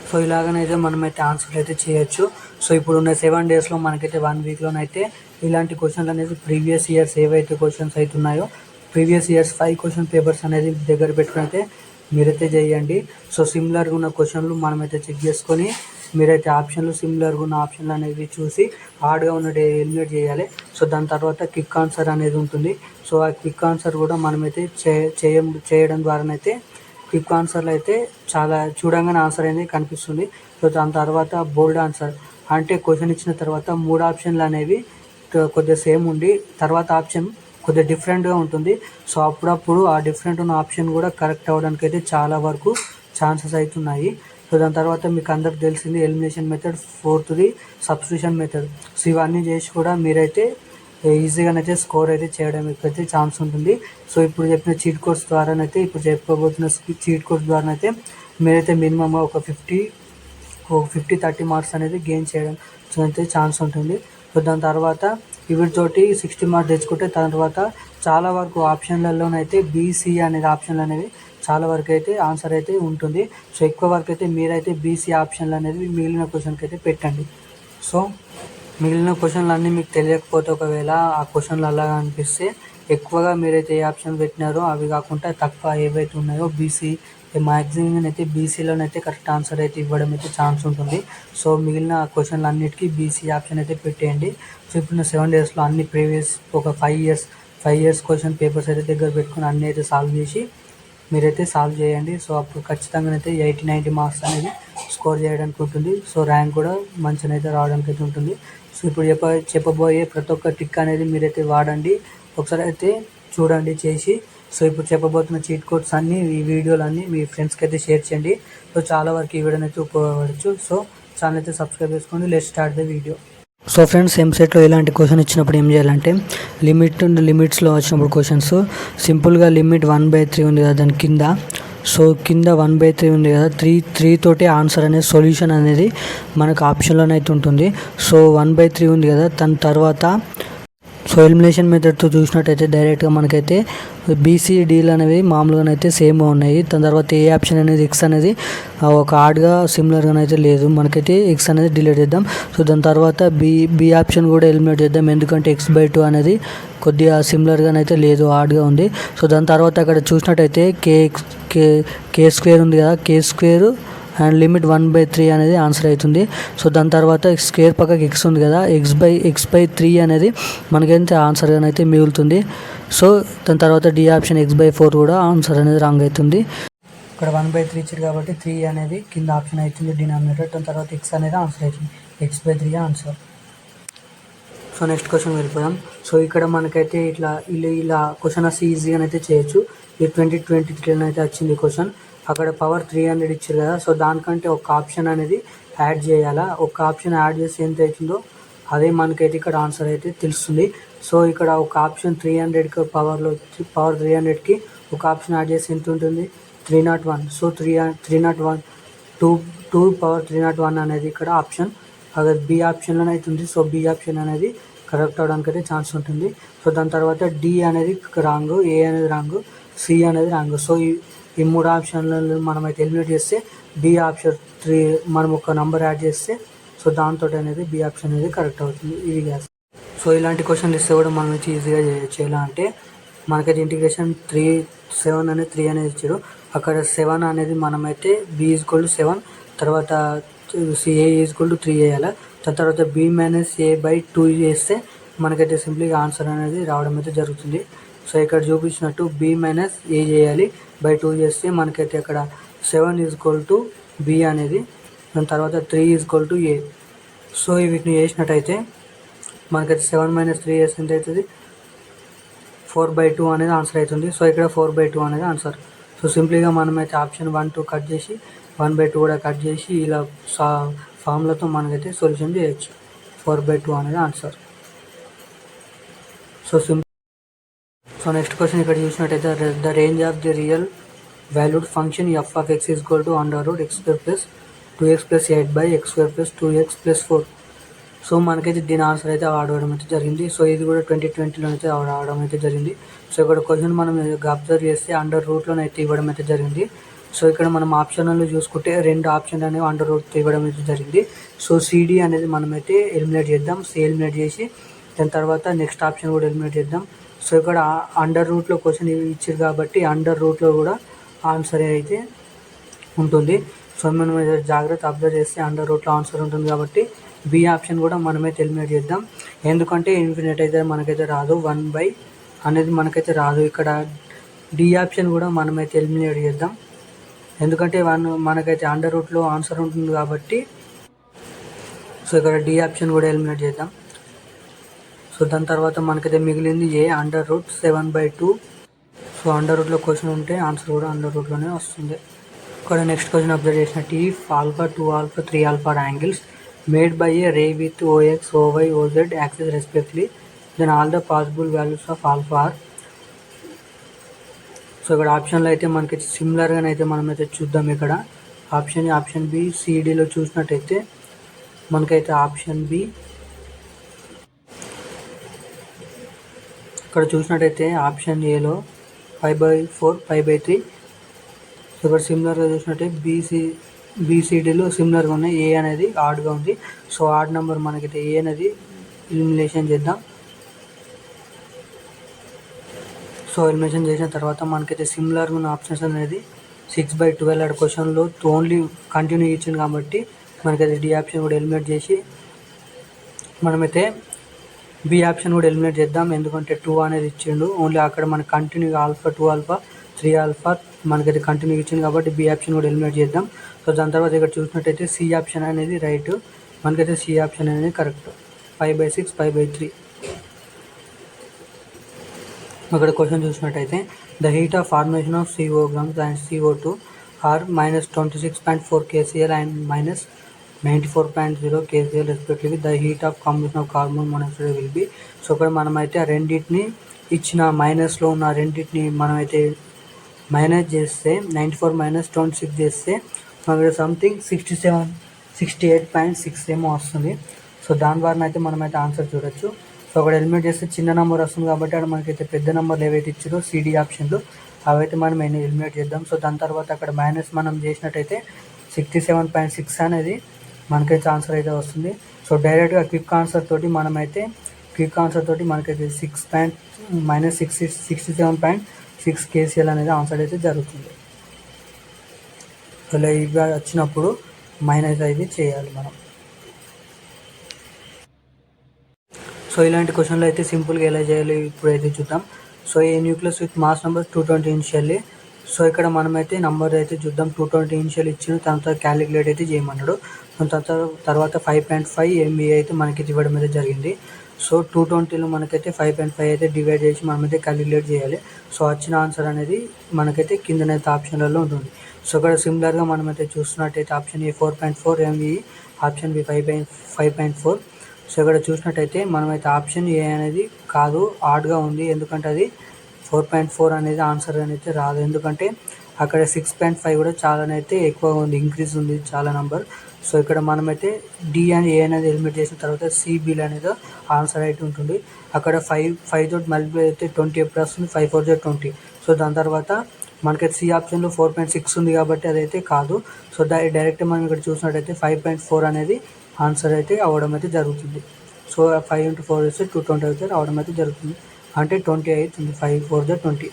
So ఇలాగనైతే మనమైతే answer అయితే చేయొచ్చు. సో ఇప్పుడున్న 7 డేస్లో మనకైతే 1 వీక్లోనైతే ఇలాంటి క్వశ్చన్లు అనేది ప్రీవియస్ ఇయర్స్ ఏవైతే క్వశ్చన్స్ అవుతున్నాయో ప్రీవియస్ ఇయర్స్ 5 క్వశ్చన్ పేపర్స్ అనేది దగ్గర పెట్టుకుని అయితే మీరైతే చేయండి. సో సిమిలర్గా ఉన్న క్వశ్చన్లు మనమైతే చెక్ చేసుకొని మీరైతే ఆప్షన్లు సిమిలర్గా ఉన్న ఆప్షన్లు అనేవి చూసి హార్డ్గా ఉన్నది ఎలిమినేట్ చేయాలి. సో దాని తర్వాత క్విక్ ఆన్సర్ అనేది ఉంటుంది. సో ఆ క్విక్ ఆన్సర్ కూడా మనమైతే చేయడం ద్వారానైతే క్విక్ ఆన్సర్లు అయితే చాలా చూడంగానే ఆన్సర్ అనేది కనిపిస్తుంది. సో దాని తర్వాత బోల్డ్ ఆన్సర్ అంటే క్వశ్చన్ ఇచ్చిన తర్వాత 3 ఆప్షన్లు అనేవి కొద్దిగా సేమ్ ఉండి తర్వాత ఆప్షన్ కొద్దిగా డిఫరెంట్గా ఉంటుంది. సో అప్పుడప్పుడు ఆ డిఫరెంట్ ఉన్న ఆప్షన్ కూడా కరెక్ట్ అవ్వడానికి అయితే చాలా వరకు ఛాన్సెస్ అవుతున్నాయి. సో దాని తర్వాత మీకు అందరికి తెలిసింది elimination method, 4th substitution method. So ఇవన్నీ చేసి కూడా మీరైతే ఈజీగానైతే స్కోర్ అయితే చేయడానికి అయితే ఛాన్స్ ఉంటుంది. సో ఇప్పుడు చెప్పిన చీట్ కోడ్స్ ద్వారానైతే ఇప్పుడు చెప్పబోతున్న చీట్ కోడ్స్ ద్వారానైతే మీరైతే మినిమమ్ ఒక 50-30 మార్క్స్ అనేది గెయిన్ చేయడం అయితే ఛాన్స్ ఉంటుంది. సో దాని తర్వాత వీటితోటి 60 మార్క్స్ తెచ్చుకుంటే తర్వాత చాలా వరకు ఆప్షన్లలోనైతే బీసీ అనేది ఆప్షన్లు అనేవి చాలా వరకు అయితే ఆన్సర్ అయితే ఉంటుంది. సో ఎక్కువ వరకు అయితే మీరైతే బీసీ ఆప్షన్లు అనేది మిగిలిన క్వశ్చన్కి అయితే పెట్టండి. సో మిగిలిన క్వశ్చన్లు అన్నీ మీకు తెలియకపోతే ఒకవేళ ఆ క్వశ్చన్లు అలాగా అనిపిస్తే ఎక్కువగా మీరైతే ఏ ఆప్షన్ పెట్టినారో అవి కాకుండా తక్కువ ఏవైతే ఉన్నాయో బీసీ మ్యాక్సిమం అయితే బీసీలోనైతే కరెక్ట్ ఆన్సర్ అయితే ఇవ్వడం అయితే ఛాన్స్ ఉంటుంది. సో మిగిలిన క్వశ్చన్లు అన్నిటికీ బీసీ ఆప్షన్ అయితే పెట్టేయండి. సో ఇప్పుడు 7 డేస్లో అన్ని ప్రీవియస్ ఒక 5 ఇయర్స్ క్వశ్చన్ పేపర్స్ అయితే దగ్గర పెట్టుకుని అన్నీ అయితే సాల్వ్ చేసి మీరైతే సాల్వ్ చేయండి. సో అప్పుడు ఖచ్చితంగా అయితే 80-90 మార్క్స్ అనేది స్కోర్ చేయడానికి ఉంటుంది. సో ర్యాంక్ కూడా మంచిగా అయితే రావడానికి అయితే ఉంటుంది. సో ఇప్పుడు చెప్పబోయే ప్రతి ఒక్క టిక్ అనేది మీరైతే వాడండి, ఒకసారి అయితే చూడండి చేసి. సో ఇప్పుడు చెప్పబోతున్న చీట్ కోడ్స్ అన్నీ ఈ వీడియోలన్నీ మీ ఫ్రెండ్స్కి అయితే షేర్ చేయండి. సో చాలా వరకు ఈ వీడియోని అయితే ఉపయోగపడవచ్చు. సో ఛానల్ అయితే సబ్స్క్రైబ్ చేసుకోండి. Let's start the video. So friends, ఎంసెట్లో ఇలాంటి క్వశ్చన్ ఇచ్చినప్పుడు ఏం చేయాలంటే లిమిట్స్లో వచ్చినప్పుడు క్వశ్చన్స్ సింపుల్గా లిమిట్ 1/3 ఉంది కదా దాని కింద. సో కింద 1/3 ఉంది కదా, 3 తోటే ఆన్సర్ అనేది సొల్యూషన్ అనేది మనకు ఆప్షన్లోనైతే ఉంటుంది. సో 1/3 ఉంది కదా, దాని తర్వాత సో ఎలిమినేషన్ మెథడ్తో చూసినట్టయితే డైరెక్ట్గా మనకైతే బీసీడీలు అనేవి మామూలుగానైతే సేమ్గా ఉన్నాయి. దాని తర్వాత ఏ ఆప్షన్ అనేది ఎక్స్ అనేది ఒక ఆడ్గా సిమిలర్గానైతే లేదు. మనకైతే ఎక్స్ అనేది డిలీట్ చేద్దాం. సో దాని తర్వాత బి ఆప్షన్ కూడా ఎలిమినేట్ చేద్దాం, ఎందుకంటే x/2 అనేది కొద్దిగా సిమిలర్గానైతే లేదు, ఆడ్గా ఉంది. సో దాని తర్వాత అక్కడ చూసినట్టయితే కే స్క్వేర్ ఉంది కదా, కే స్క్వేర్ అండ్ లిమిట్ 1/3 అనేది ఆన్సర్ అవుతుంది. సో దాని తర్వాత స్క్వేర్ పక్కకి ఎక్స్ ఉంది కదా, x/3 అనేది మనకైతే ఆన్సర్గా అయితే మిగులుతుంది. సో దాని తర్వాత డి ఆప్షన్ x/4 కూడా ఆన్సర్ అనేది రాంగ్ అవుతుంది. ఇక్కడ 1/3 ఇచ్చారు కాబట్టి 3 అనేది కింద ఆప్షన్ అవుతుంది డినామినేటర్. దాని తర్వాత x అనేది ఆన్సర్ అవుతుంది, x/3 answer. So next question వెళ్ళిపోదాం. సో ఇక్కడ మనకైతే ఇలా క్వశ్చన్ వస్తే ఈజీగా అయితే చేయొచ్చు. ఇది 2023 అయితే వచ్చింది క్వశ్చన్. అక్కడ పవర్ 300 ఇచ్చారు కదా, సో దానికంటే ఒక ఆప్షన్ అనేది యాడ్ చేయాలా. ఒక ఆప్షన్ యాడ్ చేసి ఎంత అవుతుందో అదే మనకైతే ఇక్కడ ఆన్సర్ అయితే తెలుస్తుంది. సో ఇక్కడ ఒక ఆప్షన్ 300కి పవర్ 300కి ఒక ఆప్షన్ యాడ్ చేసి ఎంత ఉంటుంది, 301. సో 301 2 పవర్ 301 అనేది ఇక్కడ ఆప్షన్ అదే బి ఆప్షన్లోనే అవుతుంది. సో బి ఆప్షన్ అనేది కరెక్ట్ అవడానికి అయితే ఛాన్స్ ఉంటుంది. సో దాని తర్వాత డి అనేది రాంగ్, ఏ అనేది రాంగ్, సి అనేది రాంగ్. సో ఈ 3 ఆప్షన్లను మనమైతే ఎలిమినేట్ చేస్తే బి ఆప్షన్ 3 మనం ఒక నెంబర్ యాడ్ చేస్తే సో దాంతో అనేది బి ఆప్షన్ అనేది కరెక్ట్ అవుతుంది. ఇది గ్యాస్. సో ఇలాంటి క్వశ్చన్లు ఇస్తే కూడా మనం వచ్చి ఈజీగా చేయొచ్చు. ఎలా అంటే మనకైతే ఇంటిగ్రేషన్ 7 అనేది 3 అనేది ఇచ్చారు. అక్కడ 7 అనేది మనమైతే b = 7 తర్వాత a = 3 వేయాలి. దాని తర్వాత b-a/2 చేస్తే మనకైతే సింప్లీగా ఆన్సర్ అనేది రావడం అయితే జరుగుతుంది. సో ఇక్కడ చూపించినట్టు b-a చేయాలి, 2 చేస్తే మనకైతే అక్కడ 7 = b అనేది, దాని తర్వాత 3 = a. సో వీటిని చేసినట్టయితే మనకైతే 7 - 3 చేస్తే ఎంత అవుతుంది, 4/2 అనేది ఆన్సర్ అవుతుంది. సో ఇక్కడ 4/2 అనేది ఆన్సర్. సో సింప్లీగా మనమైతే ఆప్షన్ 1, 2 కట్ చేసి 1/2 కూడా కట్ చేసి ఇలా ఫార్ములాతో మనకైతే సొల్యూషన్ చేయొచ్చు. 4/2 అనేది ఆన్సర్. సో నెక్స్ట్ క్వశ్చన్ ఇక్కడ చూసినట్టయితే the range of the real valued function f(x) = (√x² + 2x + 8/x² + 2x + 4). So మనకైతే దీని ఆన్సర్ అయితే రావడం అయితే జరిగింది. సో ఇది కూడా 2020లో అయితే రావడం అయితే జరిగింది. సో ఇక్కడ క్వశ్చన్ మనం అబ్జర్వ్ చేస్తే అండర్ రూట్లోనే అయితే ఇవ్వడం అయితే జరిగింది. సో ఇక్కడ మనం ఆప్షన్లో చూసుకుంటే 2 ఆప్షన్లు అనేవి అండర్ రూట్ ఇవ్వడం అయితే జరిగింది. సో సిడి అనేది మనమైతే ఎలిమినేట్ చేద్దాం. సి ఎలిమినేట్ చేసి దాని తర్వాత నెక్స్ట్ ఆప్షన్ కూడా ఎలిమినేట్ చేద్దాం. సో ఇక్కడ అండర్ రూట్లో క్వశ్చన్ ఇచ్చారు కాబట్టి అండర్ రూట్లో కూడా ఆన్సర్ అయితే ఉంటుంది. సో మనం జాగ్రత్త అబ్జర్వ్ చేస్తే అండర్ రూట్లో ఆన్సర్ ఉంటుంది కాబట్టి బి ఆప్షన్ కూడా మనమైతే ఎలిమినేట్ చేద్దాం. ఎందుకంటే ఇన్ఫినిట్ అయితే మనకైతే రాదు, 1/, అనేది మనకైతే రాదు. ఇక్కడ డి ఆప్షన్ కూడా మనమైతే ఎలిమినేట్ చేద్దాం. ఎందుకంటే మనకైతే అండర్ రూట్లో ఆన్సర్ ఉంటుంది కాబట్టి. సో ఇక్కడ డి ఆప్షన్ కూడా ఎలిమినేట్ చేద్దాం. సో దాని తర్వాత మనకైతే మిగిలింది A under root 7/2. So under రూట్లో క్వశ్చన్ ఉంటే ఆన్సర్ కూడా అండర్ రూట్లోనే వస్తుంది. ఇక్కడ నెక్స్ట్ క్వశ్చన్ అబ్జర్వ్ చేసినట్టు if alpha 2α 3α angles made by a ray with OX, OY, OZ axis respectively, then all the possible values of alpha are. So ఇక్కడ ఆప్షన్లో అయితే మనకి సిమిలర్గానే అయితే మనమైతే చూద్దాం. ఇక్కడ ఆప్షన్ బి, సిడిలో చూసినట్టయితే మనకైతే ఆప్షన్ బి, ఇక్కడ చూసినట్టయితే ఆప్షన్ ఏలో 5/4, 5/3. సో ఇక్కడ సిమిలర్గా చూసినట్టే బీసీడీలో సిమిలర్గా ఉన్నాయి. ఏ అనేది ఆడ్గా ఉంది. సో ఆడ్ నెంబర్ మనకైతే ఏ అనేది ఎలిమినేషన్ చేద్దాం. సో ఎలిమినేషన్ చేసిన తర్వాత మనకైతే సిమిలర్గా ఉన్న ఆప్షన్స్ అనేది 6/12. అక్కడ క్వశ్చన్లో ఓన్లీ కంటిన్యూ ఇచ్చింది కాబట్టి మనకైతే డి ఆప్షన్ కూడా ఎలిమినేట్ చేసి మనమైతే బి ఆప్షన్ కూడా ఎలిమినేట్ చేద్దాం. ఎందుకంటే 2 అనేది ఇచ్చిండు, ఓన్లీ అక్కడ మనకి కంటిన్యూ ఆల్ఫా 2α 3α మనకైతే కంటిన్యూ ఇచ్చింది కాబట్టి బి ఆప్షన్ కూడా ఎలిమినేట్ చేద్దాం. సో దాని తర్వాత ఇక్కడ చూసినట్టయితే సి ఆప్షన్ అనేది రైట్, మనకైతే సి ఆప్షన్ అనేది కరెక్ట్. 5/6, 5/3. అక్కడ క్వశ్చన్ చూసినట్టయితే the heat of formation of CO grams and CO2 are -26.4 kCl and -94.0 kCl respectively. The heat of combination of carbon monoxide will be. So ఇక్కడ మనమైతే ఆ రెండింటిని ఇచ్చిన మైనస్లో ఉన్న రెండింటిని మనమైతే మైనస్ చేస్తే 94 - 26 చేస్తే మనకి సంథింగ్ 68.6 ఏమో వస్తుంది. సో దాని ద్వారా అయితే మనమైతే ఆన్సర్ చూడొచ్చు. సో అక్కడ ఎలిమినేట్ చేస్తే చిన్న నెంబర్ వస్తుంది కాబట్టి అక్కడ మనకైతే పెద్ద నెంబర్లు ఏవైతే ఇచ్చారో సిడి ఆప్షన్లు అవైతే మనం ఎలిమినేట్ చేద్దాం. సో దాని తర్వాత అక్కడ మైనస్ మనం చేసినట్టయితే 67.6 అనేది మనకైతే ఆన్సర్ అయితే వస్తుంది. సో డైరెక్ట్గా క్విక్ ఆన్సర్ తోటి మనకైతే -67.6 kCl అనేది ఆన్సర్ అయితే జరుగుతుంది. ఇలా ఇవి వచ్చినప్పుడు మైనస్ అయితే చేయాలి మనం. సో ఇలాంటి క్వశ్చన్లు అయితే సింపుల్గా ఎలా చేయాలి ఇప్పుడు అయితే చూద్దాం. So A nucleus with mass number 220 initially. So ఇక్కడ మనమైతే నెంబర్ అయితే చూద్దాం. 220 ఇనిషియల్ ఇచ్చిన తర్వాత క్యాలిక్యులేట్ అయితే చేయమన్నాడు. తర్వాత 5.5 MV అయితే మనకి ఇవ్వడం అయితే జరిగింది. సో 220లో మనకైతే 5.5 అయితే డివైడ్ చేసి మనమైతే క్యాలిక్యులేట్ చేయాలి. సో వచ్చిన ఆన్సర్ అనేది మనకైతే కిందనైతే ఆప్షన్లలో ఉంటుంది. సో ఇక్కడ సిమిలర్గా మనమైతే చూస్తున్నట్టయితే option A 4.4 MV, option B 5.4. So ఇక్కడ చూసినట్టయితే మనమైతే ఆప్షన్ ఏ అనేది కాదు, ఆడ్గా ఉంది. ఎందుకంటే అది 4.4 అనేది ఆన్సర్ అనేది రాదు. ఎందుకంటే అక్కడ 6.5 కూడా చాలానైతే ఎక్కువ ఉంది, ఇంక్రీజ్ ఉంది చాలా నెంబర్. సో ఇక్కడ మనమైతే డి అని ఏ అనేది ఎలిమినేట్ చేసిన తర్వాత సిబిల్ అనేది ఆన్సర్ అయితే ఉంటుంది. అక్కడ 5 తోటి మల్టిప్లై అయితే 20 ఎప్పుడు వస్తుంది, 5 4 20. సో దాని తర్వాత మనకైతే సి ఆప్షన్లో 4.6 ఉంది కాబట్టి అదైతే కాదు. సో డైరెక్ట్ మనం ఇక్కడ చూసినట్టయితే 5.4 అనేది ఆన్సర్ అయితే అవ్వడం అయితే జరుగుతుంది. సో 5 × 4 వేస్తే 220 అయితే రావడం అయితే జరుగుతుంది. అంటే 20 అవుతుంది. 5 4 20.